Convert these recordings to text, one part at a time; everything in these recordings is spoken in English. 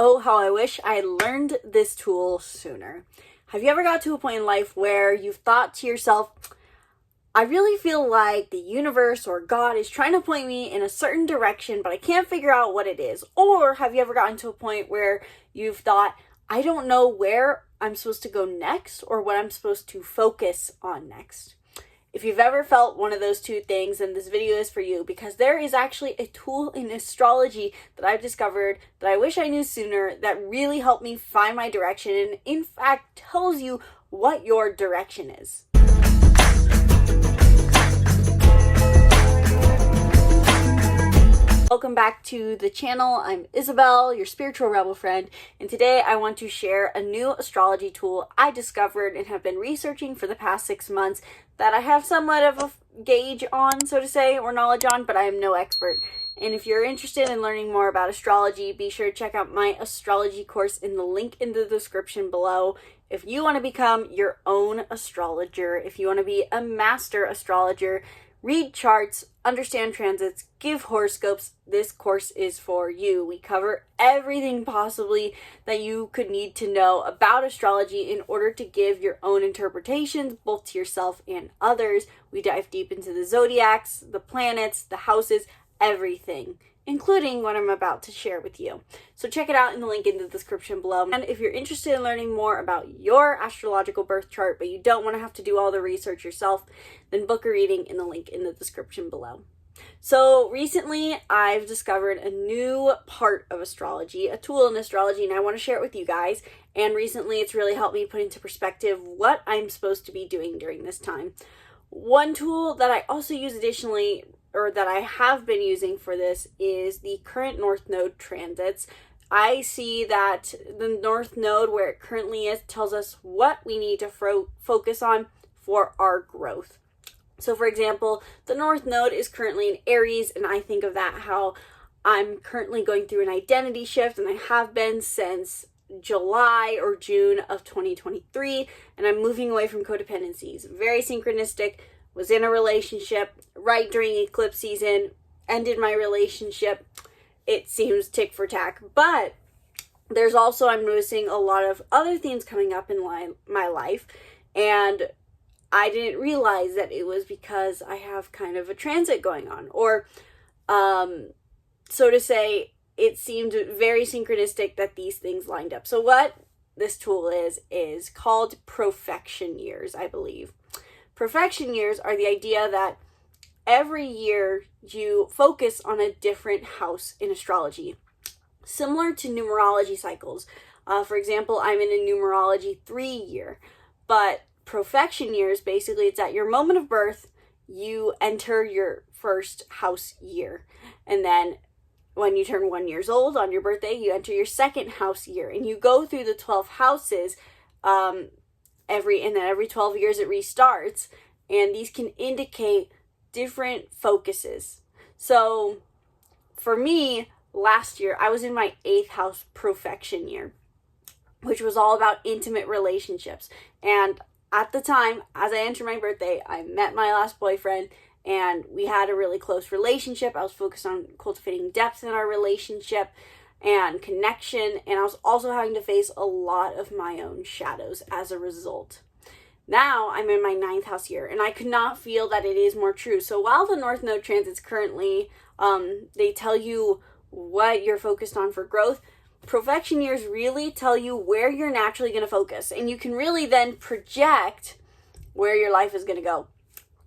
Oh, how I wish I had learned this tool sooner. Have you ever got to a point in life where you've thought to yourself, I really feel like the universe or God is trying to point me in a certain direction, but I can't figure out what it is? Or have you ever gotten to a point where you've thought, I don't know where I'm supposed to go next or what I'm supposed to focus on next? If you've ever felt one of those two things, then this video is for you, because there is actually a tool in astrology that I've discovered that I wish I knew sooner that really helped me find my direction and in fact tells you what your direction is. Welcome back to the channel. I'm Isabelle, your spiritual rebel friend, and today I want to share a new astrology tool I discovered and have been researching for the past 6 months that I have somewhat of a gauge on, so to say, or knowledge on, but I am no expert. And if you're interested in learning more about astrology, be sure to check out my astrology course in the link in the description below. If you want to become your own astrologer, if you want to be a master astrologer, read charts, understand transits, give horoscopes, this course is for you. We cover everything possibly that you could need to know about astrology in order to give your own interpretations, both to yourself and others. We dive deep into the zodiacs, the planets, the houses, everything, including what I'm about to share with you. So check it out in the link in the description below. And if you're interested in learning more about your astrological birth chart, but you don't want to have to do all the research yourself, then book a reading in the link in the description below. So recently I've discovered a new part of astrology, a tool in astrology, and I want to share it with you guys. And recently it's really helped me put into perspective what I'm supposed to be doing during this time. One tool that I also use additionally, or that I have been using for this, is the current North Node transits. I see that the North Node, where it currently is, tells us what we need to focus on for our growth. So for example, the North Node is currently in Aries, and I think of that how I'm currently going through an identity shift, and I have been since July or June of 2023, and I'm moving away from codependencies. Very synchronistic. Was in a relationship right during eclipse season, ended my relationship. It seems tick for tack, but there's also, I'm noticing a lot of other things coming up in my life, and I didn't realize that it was because I have kind of a transit going on, or so to say, it seemed very synchronistic that these things lined up. So what this tool is called Profection years, I believe. Profection years are the idea that every year you focus on a different house in astrology, similar to numerology cycles. For example, I'm in a numerology 3 year, but profection years, basically it's at your moment of birth, you enter your first house year. And then when you turn 1 year old on your birthday, you enter your second house year, and you go through the 12 houses, every 12 years it restarts, and these can indicate different focuses. So for me, last year I was in my 8th house profection year, which was all about intimate relationships. And at the time, as I entered my birthday, I met my last boyfriend, and we had a really close relationship. I was focused on cultivating depth in our relationship and connection, and I was also having to face a lot of my own shadows as a result. Now I'm in my 9th house year, and I could not feel that it is more true. So while the North Node transits currently, they tell you what you're focused on for growth, profection years really tell you where you're naturally going to focus, and you can really then project where your life is going to go.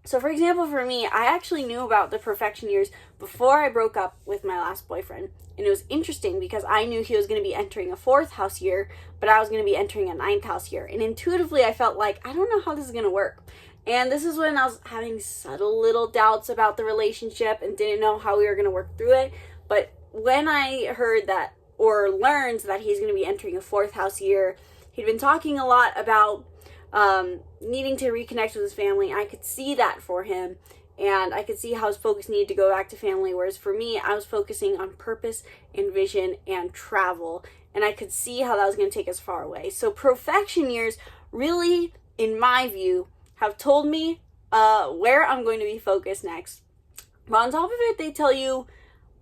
So for example, for me, I actually knew about the profection years before I broke up with my last boyfriend. And it was interesting because I knew he was going to be entering a 4th house year, but I was going to be entering a 9th house year. And intuitively, I felt like, I don't know how this is going to work. And this is when I was having subtle little doubts about the relationship and didn't know how we were going to work through it. But when I heard that, or learned that he's going to be entering a 4th house year, he'd been talking a lot about needing to reconnect with his family. I could see that for him, and I could see how his focus needed to go back to family, whereas for me, I was focusing on purpose and vision and travel, and I could see how that was going to take us far away. So profection years really, in my view, have told me where I'm going to be focused next. But on top of it, they tell you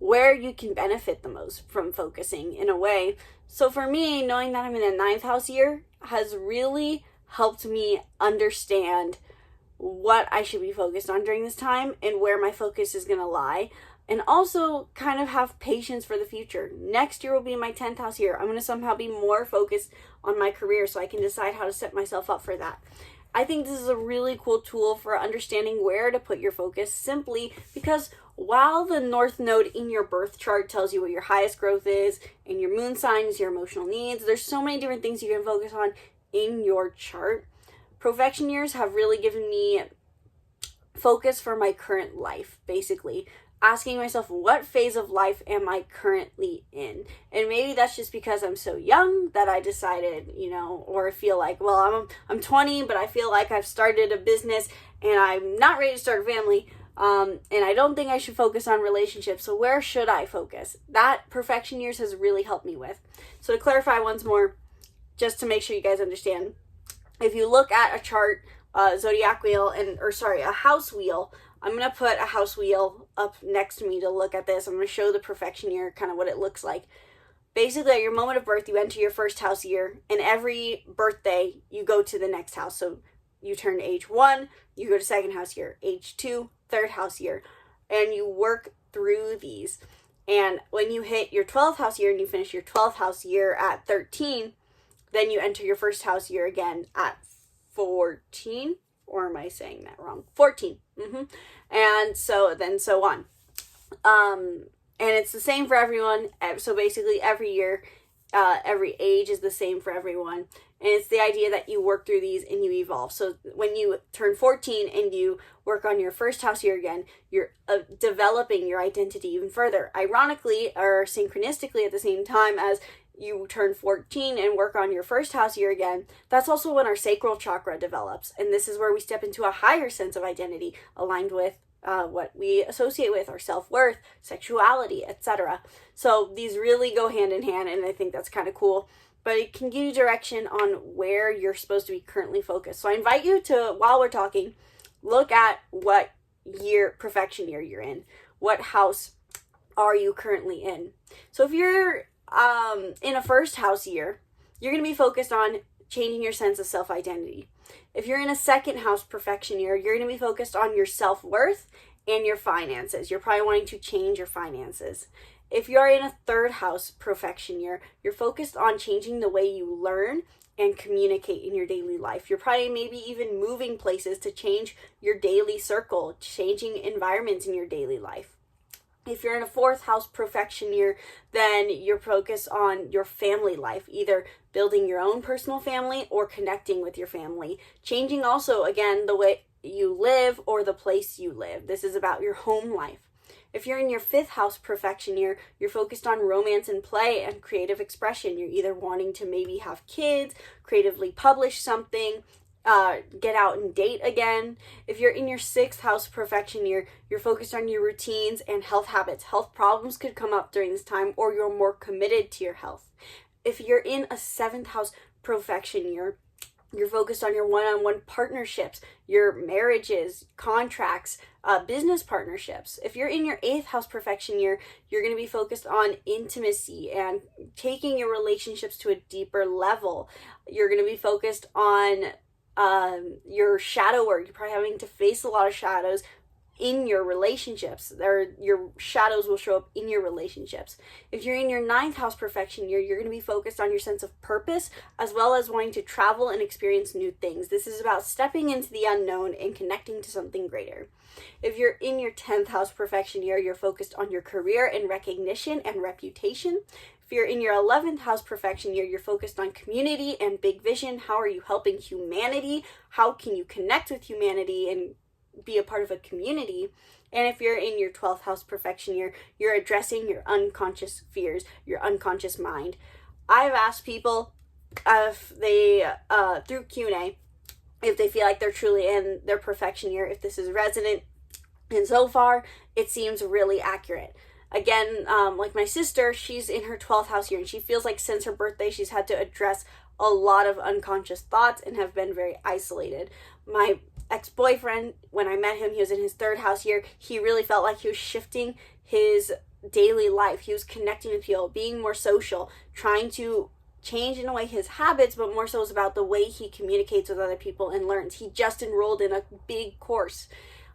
where you can benefit the most from focusing in a way. So for me, knowing that I'm in a 9th house year has really helped me understand what I should be focused on during this time and where my focus is going to lie. And also kind of have patience for the future. Next year will be my 10th house year. I'm going to somehow be more focused on my career so I can decide how to set myself up for that. I think this is a really cool tool for understanding where to put your focus, simply because while the North Node in your birth chart tells you what your highest growth is and your moon sign is your emotional needs, there's so many different things you can focus on in your chart. Profection years have really given me focus for my current life, basically. Asking myself, what phase of life am I currently in? And maybe that's just because I'm so young that I decided, or feel like, well, I'm 20, but I feel like I've started a business and I'm not ready to start a family. And I don't think I should focus on relationships. So where should I focus? That profection years has really helped me with. So to clarify once more, just to make sure you guys understand, if you look at a chart, zodiac wheel, a house wheel, I'm going to put a house wheel up next to me to look at this. I'm going to show the profection year, kind of what it looks like. Basically, at your moment of birth, you enter your first house year, and every birthday, you go to the next house. So you turn age 1, you go to second house year, age 2, third house year, and you work through these. And when you hit your 12th house year and you finish your 12th house year at 13, then you enter your first house year again at 14. Or am I saying that wrong? 14. And so on. And it's the same for everyone. So basically every year, every age is the same for everyone. And it's the idea that you work through these and you evolve. So when you turn 14 and you work on your first house year again, you're developing your identity even further. Ironically, or synchronistically at the same time as you turn 14 and work on your first house year again, that's also when our sacral chakra develops. And this is where we step into a higher sense of identity aligned with what we associate with our self-worth, sexuality, etc. So these really go hand in hand, and I think that's kind of cool. But it can give you direction on where you're supposed to be currently focused. So I invite you to, while we're talking, look at what profection year you're in. What house are you currently in? So if you're in a first house year, you're going to be focused on changing your sense of self-identity. If you're in a second house profection year, you're going to be focused on your self-worth and your finances. You're probably wanting to change your finances. If you're in a third house profection year, you're focused on changing the way you learn and communicate in your daily life. You're probably maybe even moving places to change your daily circle, changing environments in your daily life. If you're in a fourth house profection year, then you're focused on your family life, either building your own personal family or connecting with your family. Changing also, again, the way you live or the place you live. This is about your home life. If you're in your fifth house profection year, you're focused on romance and play and creative expression. You're either wanting to maybe have kids, creatively publish something, get out and date again. If you're in your sixth house profection year, you're focused on your routines and health habits. Health problems could come up during this time, or you're more committed to your health. If you're in a seventh house profection year, you're focused on your one-on-one partnerships, your marriages, contracts, business partnerships. If you're in your eighth house profection year, you're going to be focused on intimacy and taking your relationships to a deeper level. You're going to be focused on your shadow work. You're probably having to face a lot of shadows in your relationships. Your shadows will show up in your relationships. If you're in your ninth house profection year, you're going to be focused on your sense of purpose, as well as wanting to travel and experience new things. This is about stepping into the unknown and connecting to something greater. If you're in your 10th house profection year, you're focused on your career and recognition and reputation. If you're in your 11th house profection year, you're focused on community and big vision. How are you helping humanity? How can you connect with humanity and be a part of a community? And if you're in your 12th house profection year, you're addressing your unconscious fears, your unconscious mind. I've asked people if they, through Q&A, if they feel like they're truly in their profection year, if this is resonant. And so far, it seems really accurate. Again, like my sister, she's in her 12th house year, and she feels like since her birthday, she's had to address a lot of unconscious thoughts and have been very isolated. My ex-boyfriend, when I met him, he was in his 3rd house year. He really felt like he was shifting his daily life. He was connecting with people, being more social, trying to change in a way his habits, but more so is about the way he communicates with other people and learns. He just enrolled in a big course.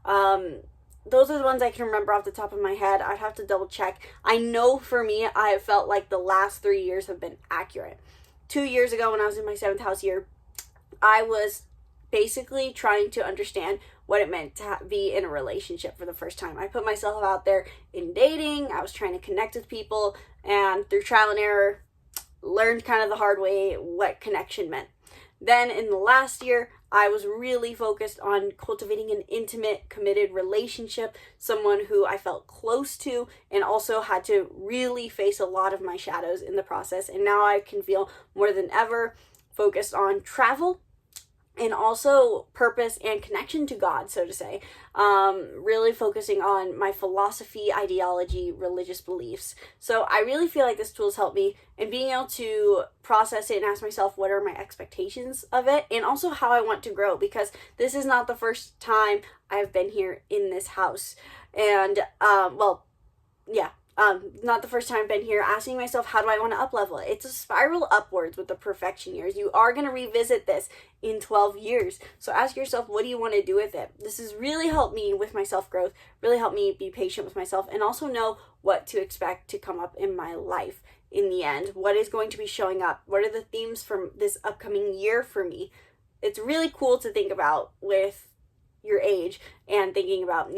Those are the ones I can remember off the top of my head. I'd have to double check. I know for me, I have felt like the last 3 years have been accurate. 2 years ago when I was in my 7th house year, I was basically trying to understand what it meant to be in a relationship for the first time. I put myself out there in dating. I was trying to connect with people, and through trial and error, learned kind of the hard way what connection meant. Then in the last year, I was really focused on cultivating an intimate, committed relationship, someone who I felt close to, and also had to really face a lot of my shadows in the process. And now I can feel more than ever focused on travel and also purpose and connection to God, so to say. Really focusing on my philosophy, ideology, religious beliefs. So I really feel like this tool has helped me in being able to process it and ask myself what are my expectations of it, and also how I want to grow, because this is not the first time I've been here in this house. And not the first time I've been here, asking myself, how do I want to up-level it? It's a spiral upwards with the perfection years. You are going to revisit this in 12 years. So ask yourself, what do you want to do with it? This has really helped me with my self-growth, really helped me be patient with myself, and also know what to expect to come up in my life in the end. What is going to be showing up? What are the themes from this upcoming year for me? It's really cool to think about with your age and thinking about,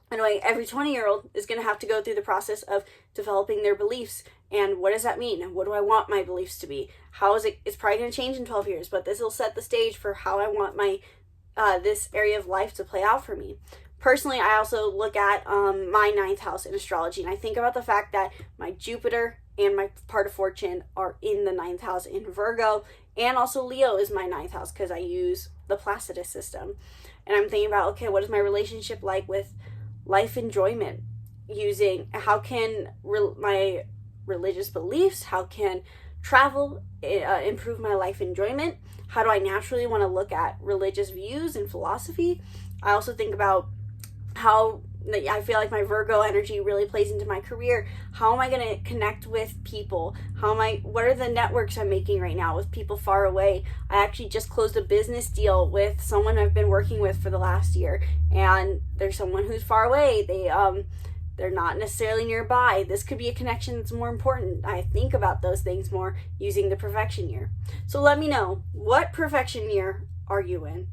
anyway, every 20-year-old is going to have to go through the process of developing their beliefs. And what does that mean? What do I want my beliefs to be? How is it? It's probably going to change in 12 years, but this will set the stage for how I want my this area of life to play out for me. Personally, I also look at my 9th house in astrology, and I think about the fact that my Jupiter and my part of fortune are in the 9th house in Virgo, and also Leo is my 9th house because I use the Placidus system. And I'm thinking about, okay, what is my relationship like with life enjoyment, using how can my religious beliefs, how can travel improve my life enjoyment, how do I naturally want to look at religious views and philosophy. I also think about how I feel like my Virgo energy really plays into my career. How am I going to connect with people? What are the networks I'm making right now with people far away? I actually just closed a business deal with someone I've been working with for the last year, and there's someone who's far away. They're not necessarily nearby. This could be a connection that's more important. I think about those things more using the perfection year. So let me know, what perfection year are you in?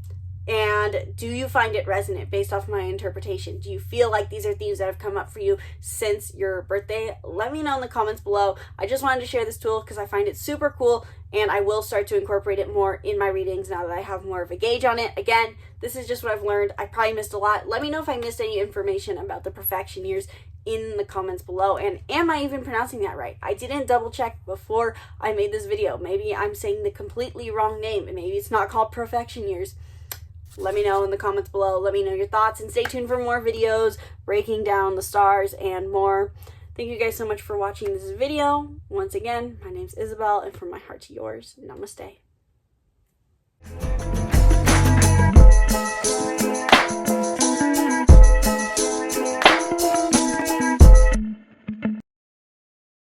And do you find it resonant based off my interpretation? Do you feel like these are themes that have come up for you since your birthday? Let me know in the comments below. I just wanted to share this tool because I find it super cool, and I will start to incorporate it more in my readings now that I have more of a gauge on it. Again, this is just what I've learned. I probably missed a lot. Let me know if I missed any information about the perfection years in the comments below, and am I even pronouncing that right? I didn't double check before I made this video. Maybe I'm saying the completely wrong name, and maybe it's not called perfection years. Let me know in the comments below. Let me know your thoughts, and stay tuned for more videos breaking down the stars and more. Thank you guys so much for watching this video. Once again, my name's Isabelle, and from my heart to yours, namaste.